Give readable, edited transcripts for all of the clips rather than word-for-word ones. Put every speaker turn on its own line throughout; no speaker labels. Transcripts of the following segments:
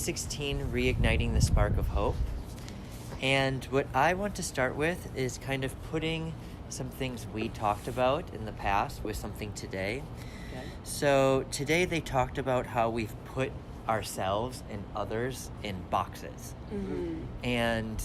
2016 Reigniting the Spark of Hope. And what I want to start with is kind of putting some things we talked about in the past with something today.
Okay.
So today they talked about how we've put ourselves and others in boxes.
Mm-hmm.
And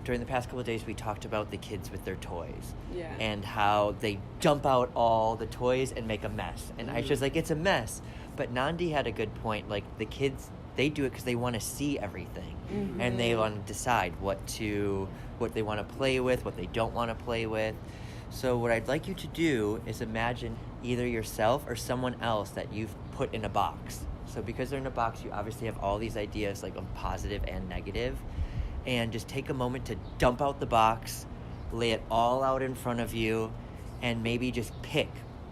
during the past couple of days we talked about the kids with their toys.
Yeah.
And how they dump out all the toys and make a mess. And Aisha's like, it's a mess. But Nandi had a good point. Like, the kids, they do it because they want to see everything.
Mm-hmm.
And they want to decide what they want to play with, what they don't want to play with. So what I'd like you to do is imagine either yourself or someone else that you've put in a box. So because they're in a box, you obviously have all these ideas, like, of positive and negative. And just take a moment to dump out the box, lay it all out in front of you, and maybe just pick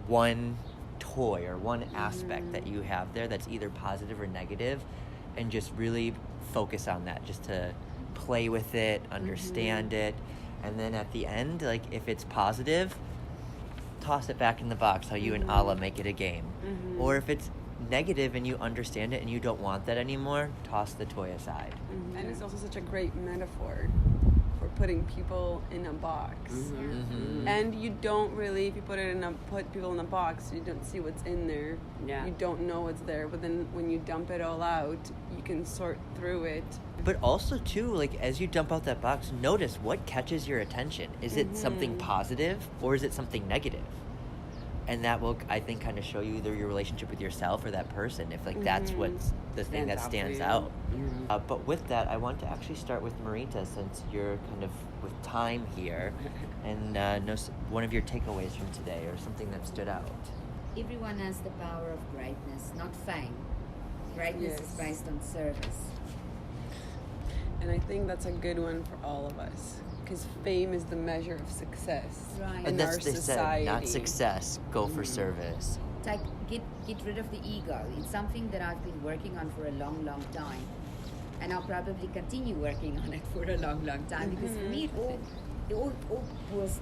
one toy or one aspect that you have there that's either positive or negative, and just really focus on that, just to play with it, understand it. And then at the end, like, if it's positive, toss it back in the box, how you and Allah make it a game. Or if it's negative and you understand it and you don't want that anymore, toss the toy aside.
And it's also such a great metaphor for putting people in a box. And you don't really, if you put people in a box, you don't see what's in there.
Yeah.
You don't know what's there. But then when you dump it all out, you can sort through it.
But also, too, like, as you dump out that box, notice what catches your attention. Is it something positive or is it something negative? And that will, I think, kind of show you either your relationship with yourself or that person, if, like, that's what's the thing that stands out. But with that, I want to actually start with Marita, since you're kind of with time here, and know one of your takeaways from today or something that stood out.
Everyone has the power of greatness, not fame. Greatness is based on service.
And I think that's a good one for all of us. Because fame is the measure of success in our society.
Not success. Go for service.
Get rid of the ego. It's something that I've been working on for a long, long time. And I'll probably continue working on it for a long, long time. Because for me, it all was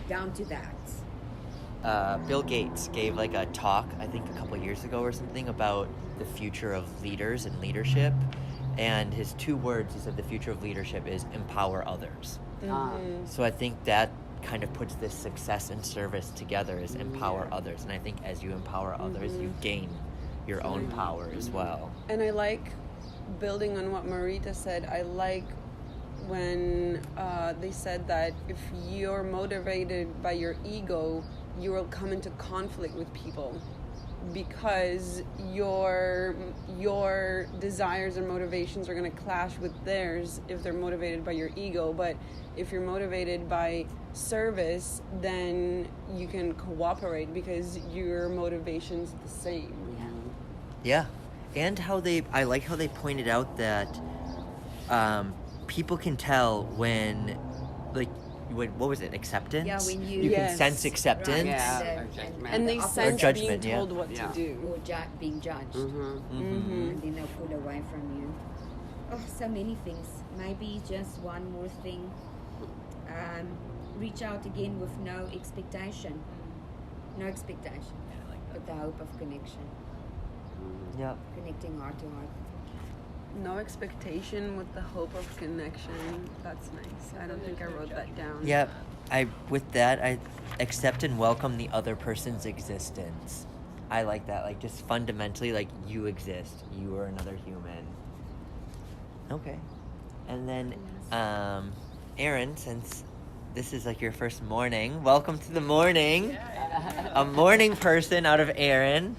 down to that.
Bill Gates gave, like, a talk, I think a couple of years ago or something, about the future of leaders and leadership. And his 2 words, he said, the future of leadership is empower others. So I think that kind of puts this success and service together, is empower others. And I think as you empower others, you gain your own power as well.
And I like, building on what Marita said, I like when they said that if you're motivated by your ego, you will come into conflict with people. Because your desires or motivations are going to clash with theirs if they're motivated by your ego. But if you're motivated by service, then you can cooperate because your motivation's the same.
Yeah. And I like how they pointed out that people can tell when, like, what was it, acceptance?
Yeah, when
you can sense acceptance.
Right.
And they sense
judgment,
being told what to do.
Or being judged. And then they'll pull away from you. Oh, so many things. Maybe just one more thing. Reach out again with no expectation. No expectation. But the hope of connection.
Yep.
Connecting heart to heart.
No expectation with the hope of connection. That's nice. I don't think I wrote that down.
Yep. With that, I accept and welcome the other person's existence. I like that. Like, just fundamentally, like, you exist. You are another human. Okay. And then, Erin, since this is, like, your first morning, welcome to the morning. A morning person out of Erin.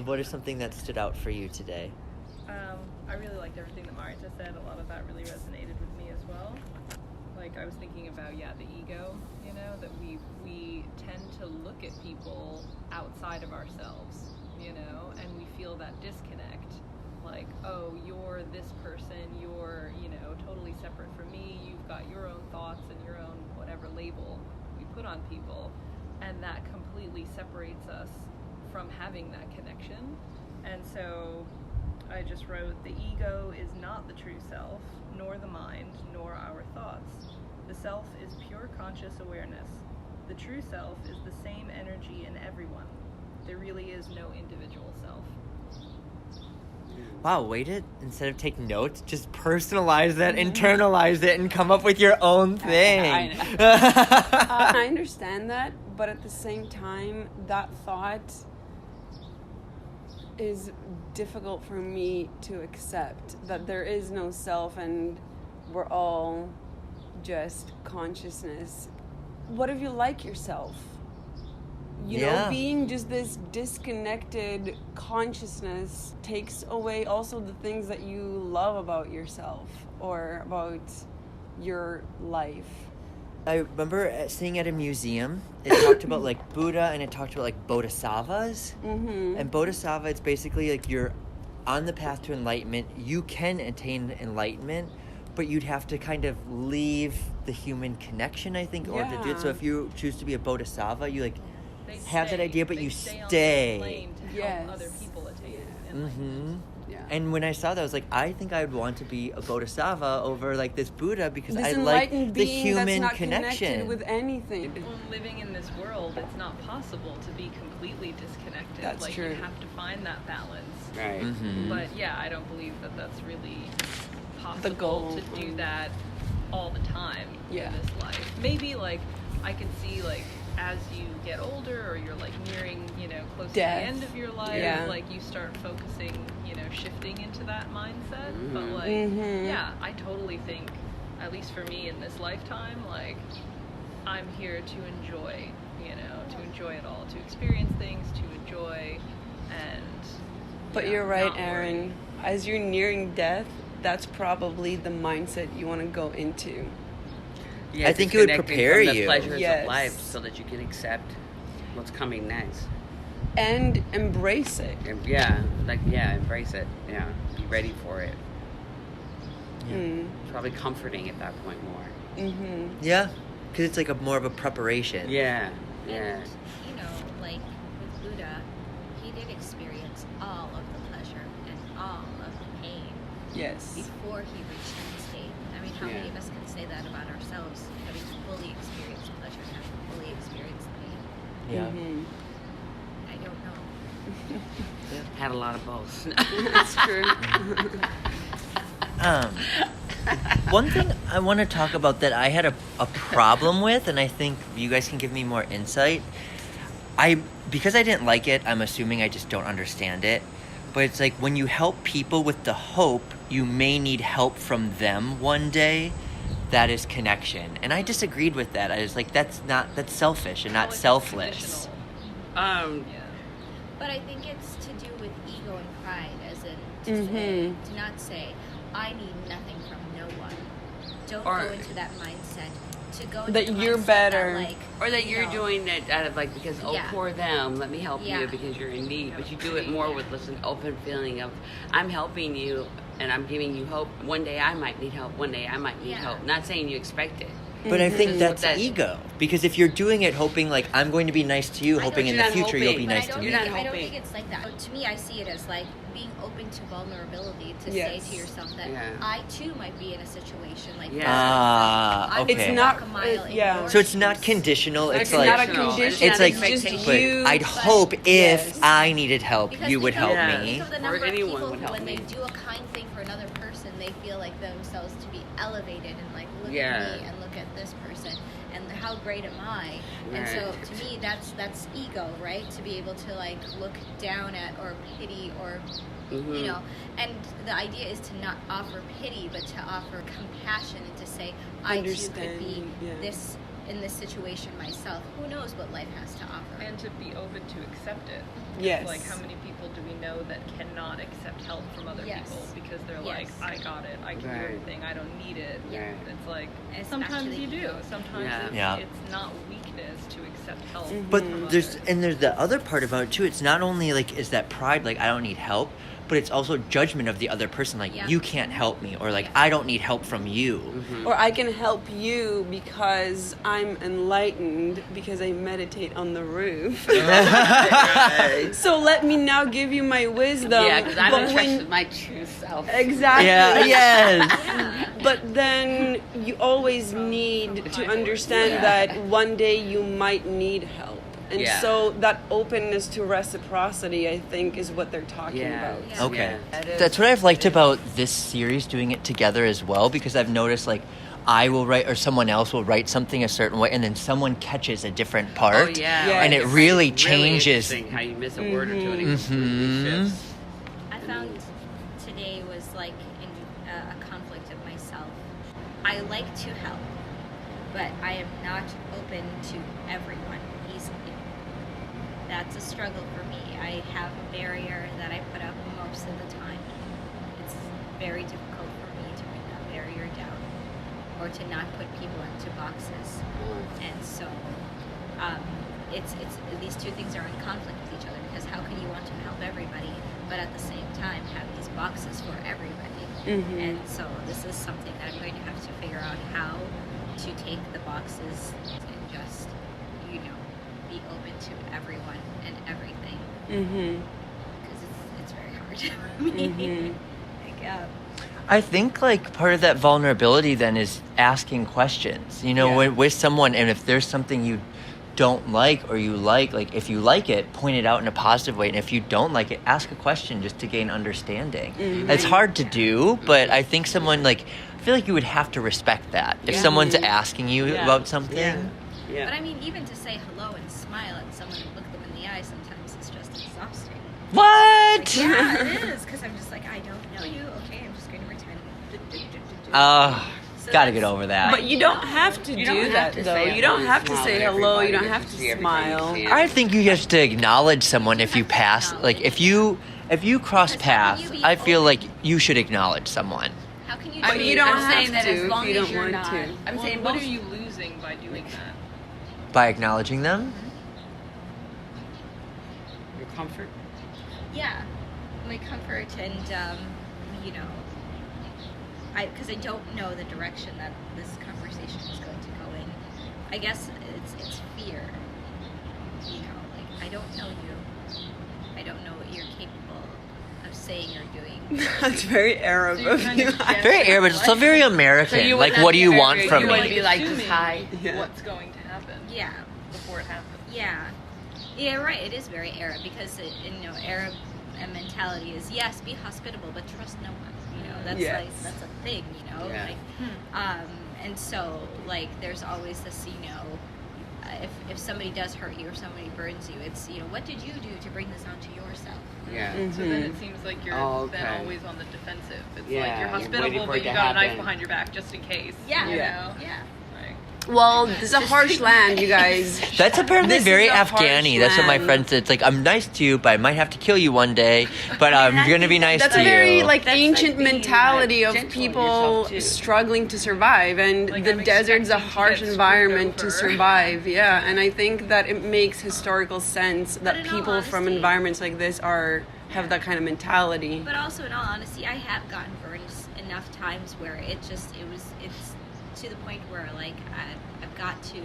What is something that stood out for you today?
I really liked everything that Marita said. A lot of that really resonated with me as well. Like, I was thinking about, the ego, that we tend to look at people outside of ourselves, and we feel that disconnect. Like, oh, you're this person, you're, totally separate from me, you've got your own thoughts and your own whatever label we put on people, and that completely separates us from having that connection. And so I just wrote, the ego is not the true self, nor the mind, nor our thoughts. The self is pure conscious awareness. The true self is the same energy in everyone. There really is no individual self.
Wow, wait it. Instead of taking notes, just personalize it, internalize it, and come up with your own thing.
I understand that, but at the same time, that thought is difficult for me to accept, that there is no self and we're all just consciousness. What if you like yourself? You know, being just this disconnected consciousness takes away also the things that you love about yourself or about your life.
I remember seeing at a museum, it talked about like Buddha and it talked about like bodhisattvas.
Mm-hmm.
And bodhisattva, it's basically like you're on the path to enlightenment. You can attain enlightenment, but you'd have to kind of leave the human connection, I think, in order to do it. So if you choose to be a bodhisattva, you like have that idea, but you stay.
On the lane to help other people attain enlightenment.
Yeah.
And when I saw that, I was like, I think I would want to be a bodhisattva over like this Buddha because
This
I like
enlightened
the
being
human
that's not
connection.
connected with anything.
Well, living in this world, it's not possible to be completely disconnected.
That's
like
true.
you have to find that balance.
Right.
Mm-hmm.
But yeah, I don't believe that that's really possible
The goal.
to do that all the time
Yeah.
in this life. Maybe like I can see like as you get older or you're like nearing, you know, close to the
Death.
end of your life,
Yeah.
like you start focusing, you know, shifting into that mindset.
Mhm.
But like,
Mhm.
yeah, I totally think, at least for me in this lifetime, like I'm here to enjoy, you know, to enjoy it all, to experience things, to enjoy, and
But
yeah,
you're right,
not worry.
Aaron. As you're nearing death, that's probably the mindset you want to go into.
Yeah,
I think it would
disconnecting
prepare
from
you.
the pleasures
Yes.
of life so that you can accept what's coming next.
And embrace it.
And embrace it. Yeah, be ready for it.
Mm.
Probably comforting at that point more.
Mm-hmm.
Yeah, because it's like a more of a preparation.
Yeah,
And,
yeah.
you know, like with Buddha, he did experience all of the pleasure and all of the pain
Yes.
before he reached that state. I mean, how many
Yeah.
of us can say that about ourselves? Having fully experienced pleasure and having fully experienced pain?
Yeah.
Mm-hmm.
I don't know.
Had a lot of both.
That's true.
One thing I want to talk about that I had a problem with, and I think you guys can give me more insight. Because I didn't like it, I'm assuming I just don't understand it. But it's like when you help people with the hope, you may need help from them one day. That is connection, and I disagreed with that. I was like, that's selfish and
Well,
not
it's
selfless.
conditional. Yeah.
But I think it's to do with ego and pride, as in to not say, I need nothing from no one. Don't
Or-
go into that mindset. To go into
That
the
you're
mindset
better.
That, like,
Or that
you
you're
know,
doing it out of like, because,
Yeah.
poor them, let me help
Yeah.
you because you're in need. But you do it more with just an open feeling of, I'm helping you and I'm giving you hope. One day I might need help. One day I might need
Yeah.
help. Not saying you expect it.
But I think
Mhm.
that's
That-
ego. Because if you're doing it hoping like I'm going to be nice to you,
I know,
hoping in
you're
the
not
future you'll be
hoping.
But
nice
I
to
don't
me.
You're
think
not
I don't
hoping.
think it's like that. To me, I see it as like being open to vulnerability to
Yes.
say to yourself that
Yeah.
I too might be in a situation like
Yeah.
this.
Ah,
I'm
okay.
gonna
It's not-
walk a mile in
yeah.
your
So it's not
shoes.
conditional. It's
It's
like
not a
Conditional.
condition.
it's like,
just
but
you.
I'd
but-
hope if
Yes.
I needed help,
Because
you would
think
help
of-
Yeah.
me.
Think of the
Or
number of
anyone
people
would
who,
help
when
me.
they do a kind thing for another person, they feel like themselves to be elevated and like, look
Yeah.
at me and look at this person and how great am I? And so
Right.
to me, that's ego, right? To be able to like look down at or pity or
Mhm.
you know, and the idea is to not offer pity, but to offer compassion and to say, I too could be
Understanding, yeah.
this in this situation myself. Who knows what life has to offer?
And to be open to accept it.
Yes.
Like, how many people do we know that cannot accept help from other
Yes.
people because they're like,
Yes.
I got it, I can do
Right.
everything, I don't need it.
Right.
It's like,
And it's back to
sometimes
the
you do.
ego.
Sometimes
Yeah.
It's,
Yeah.
it's not weakness to accept help.
But
from
there's
others.
the other part about it too. It's not only like is that pride, like I don't need help, but it's also judgment of the other person, like
Yeah.
you can't help me, or like
Yeah.
I don't need help from you.
Mhm.
Or I can help you because I'm enlightened because I meditate on the roof. So let me now give you my wisdom.
Yeah, because I'm
But
in touch
when-
with my true self.
Exactly.
Yeah. Yes.
But then you always need to understand
Yeah.
that one day you might need help. And
Yeah.
so that openness to reciprocity, I think, is what they're talking about.
Yeah.
Okay.
Yeah.
That's what I've liked about this series, doing it together as well, because I've noticed like I will write or someone else will write something a certain way, and then someone catches a different part.
Oh yeah.
Yeah.
And it
It's
really changes.
interesting how you miss a word or two and it completely shifts.
I found today was like a conflict of myself. I like to help, but I am not open to everyone easily. That's a struggle for me. I have a barrier that I put up most of the time. It's very difficult for me to bring that barrier down or to not put people into boxes. And so it's these two things are in conflict with each other, because how can you want to help everybody but at the same time have these boxes for everybody? And so this is something that I'm going to have to figure out how to take the boxes and just, you know, be open to everyone and everything, because it's very hard for me. Like,
I think like part of that vulnerability then is asking questions. You know,
Yeah.
with someone, and if there's something you don't like or you like if you like it, point it out in a positive way, and if you don't like it, ask a question just to gain understanding. It's hard to do, but I think someone like, I feel like you would have to respect that if
Yeah.
someone's asking you
Yeah.
about something.
Yeah.
but I mean, even to say hello and smile at someone and look them in the eye sometimes is just exhausting.
What?
Yeah, it is, because I'm just like, I don't know you. Okay, I'm just going to pretend. So
Gotta
that's-
get over that.
But you don't have to
You
do
don't have
that,
to
though.
say
You don't
hello,
have to
smile
say
at
hello. You
everybody,
don't
just
have
to
to
see everything you
smile.
see.
I think you have to acknowledge someone if you pass, like if you cross
Because how can
paths.
you be
I feel
open?
like you should acknowledge someone.
How can you?
But
do
you
it?
don't
I'm
have
saying that
to
as
if
long
you
as
don't
you're
want
not.
to.
I'm
Well,
saying
what
most
are you losing by doing that?
By acknowledging them.
your comfort.
Yeah, my comfort and you know, because I don't know the direction that this conversation is going to go in. I guess it's fear. You know, like I don't know you. I don't know what you're capable of saying or doing.
That's very Arab
So you
of
kind
you.
of guess
Very Arab, but it's still very American. Like, what do you want from
you
me?
wouldn't be like just
assuming
hi.
Yeah.
what's going to happen
Yeah,
before it happens.
yeah, right. It is very Arab because you know, Arab mentality is yes, be hospitable, but trust no one. You know, that's
Yes.
like that's a thing. You know,
Yeah.
like and so like there's always this, you know, if somebody does hurt you or somebody burns you, it's, you know, what did you do to bring this onto yourself?
Yeah.
So then it seems like you're
Oh,
then
okay.
always on the defensive. It's
Yeah,
like you're
you're
hospitable,
waiting for
but
it
you
to
got a knife
happen.
behind your back just in case.
Yeah,
You
Yeah.
know?
yeah.
Like,
Well, this is a harsh land, you guys.
That's apparently
This
very
is a harsh
Afghani. That's what my
land.
friend said. It's like, I'm nice to you, but I might have to kill you one day. But I'm gonna be nice
That's
to
a very
you.
like
That's
ancient
like being,
mentality
like,
of
gentle on
people
yourself, too.
struggling to survive, and
Like,
the
I'm
desert's a
expecting to
harsh
get screwed
environment to
over.
survive. Yeah, and I think that it makes historical sense that
in all
people from
honesty-
environments like this have that kind of mentality.
But also, in all honesty, I have gotten burned enough times where it's to the point where like I've got to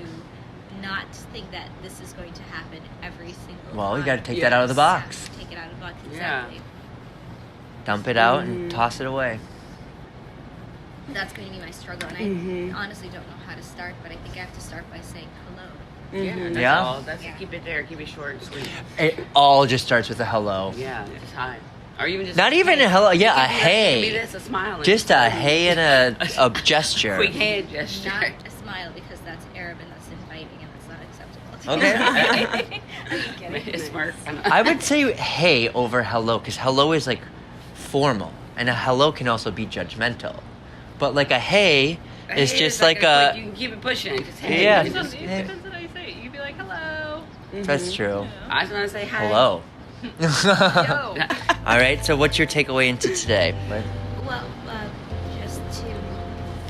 not think that this is going to happen every single time.
Well, you got to take that out of the box,
Take it out of the box.
Yeah.
Exactly.
dump it out, and toss it away.
That's going to be my struggle, and I honestly don't know how to start. But I think I have to start by saying hello.
Yeah. That's
Yeah.
all. That's
Yeah.
keep it there. Keep it short and sweet.
It all just starts with a hello.
Yeah. Just hi. Or even just
Not even a hello. Yeah, a hey.
Maybe that's a smile. and
Just a hey and a gesture.
quick hand gesture.
Not a smile, because that's Arab and that's inviting and that's not acceptable.
Okay.
Are you kidding?
Smart.
I would say hey over hello, because hello is like formal, and a hello can also be judgmental. But like a hey is
Hey,
just
it's
like
quick-
a.
you can keep it pushing. Just hey.
Yeah.
it
just-
depends on how you say it. You could be like, hello.
That's true.
I just want to say hi.
Hello.
Yo.
All right. So, what's your takeaway into today?
Well, just to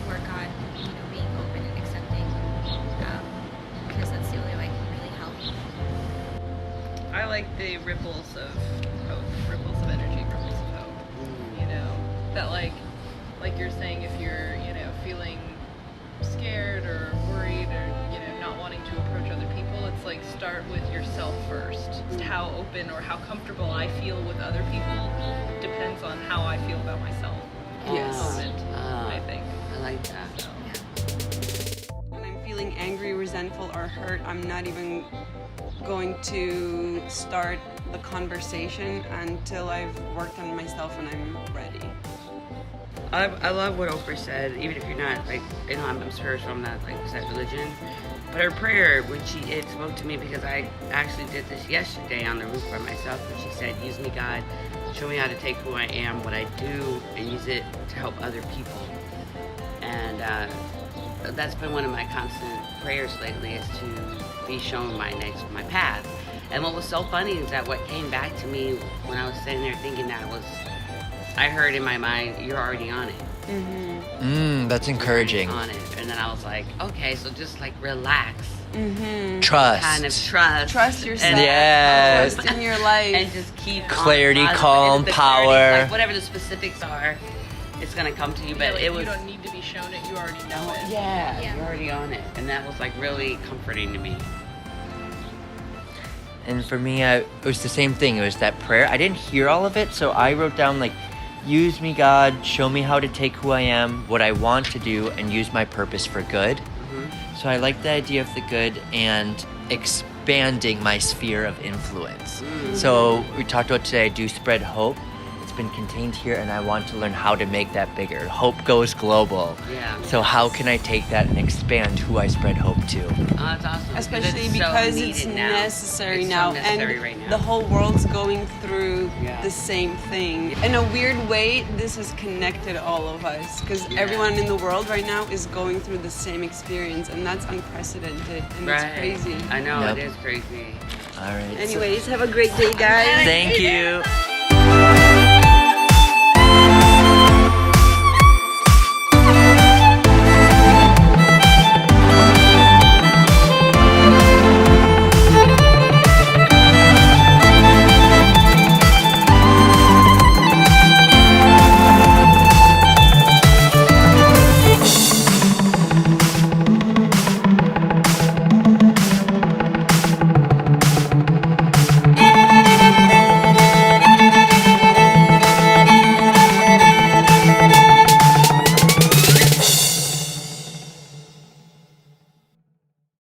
work on, you know, being open and accepting, because that's the only way I can really help.
I like the ripples of hope, ripples of energy, ripples of hope. You know, that like you're saying, if you're, you know, feeling scared or worried or, you know, not wanting to approach other people, it's like start with yourself first. Just how open or how comfortable I feel with other people depends on how I feel about myself. in the
Yes.
moment, I think.
I like that.
So.
When I'm feeling angry, resentful, resentful or hurt, I'm not even going to start the conversation until I've worked on myself and I'm ready.
I love what Oprah said, even if you're not, like, you know, I'm spiritual, I'm not, like, set religion. But her prayer, it spoke to me because I actually did this yesterday on the roof by myself, and she said, use me, God, show me how to take who I am, what I do, and use it to help other people. And that's been one of my constant prayers lately, is to be shown my path. And what was so funny is that what came back to me when I was sitting there thinking that was, I heard in my mind, you're already on it.
That's encouraging.
On it. And then I was like, okay, so just like relax.
Trust.
Kind of trust.
Trust yourself.
Yes.
Trust in your life.
And just keep
Clarity,
on
calm,
the
power.
Clarity, like whatever the specifics are, it's gonna come to you.
Yeah,
But
like,
it was.
you don't need to be shown it. You already know it.
Yeah, you're already on it, and that was like really comforting to me.
And for me, it was the same thing. It was that prayer. I didn't hear all of it, so I wrote down, like, use me, God, show me how to take who I am, what I want to do, and use my purpose for good. So I like the idea of the good and expanding my sphere of influence. So we talked about today, I do spread hope. It's been contained here, and I want to learn how to make that bigger. Hope goes global.
Yeah.
So how can I take that and expand who I spread hope to?
Oh, that's awesome.
Especially
so
because
needed
it's
now.
necessary
It's
now,
so necessary
and
right now.
the whole world's going through
Yeah.
the same thing. In a weird way, this has connected all of us, because everyone in the world right now is going through the same experience, and that's unprecedented, and it's crazy.
I know,
Yep.
it is crazy.
All right. so-
Anyways, have a great day, guys.
Thank you.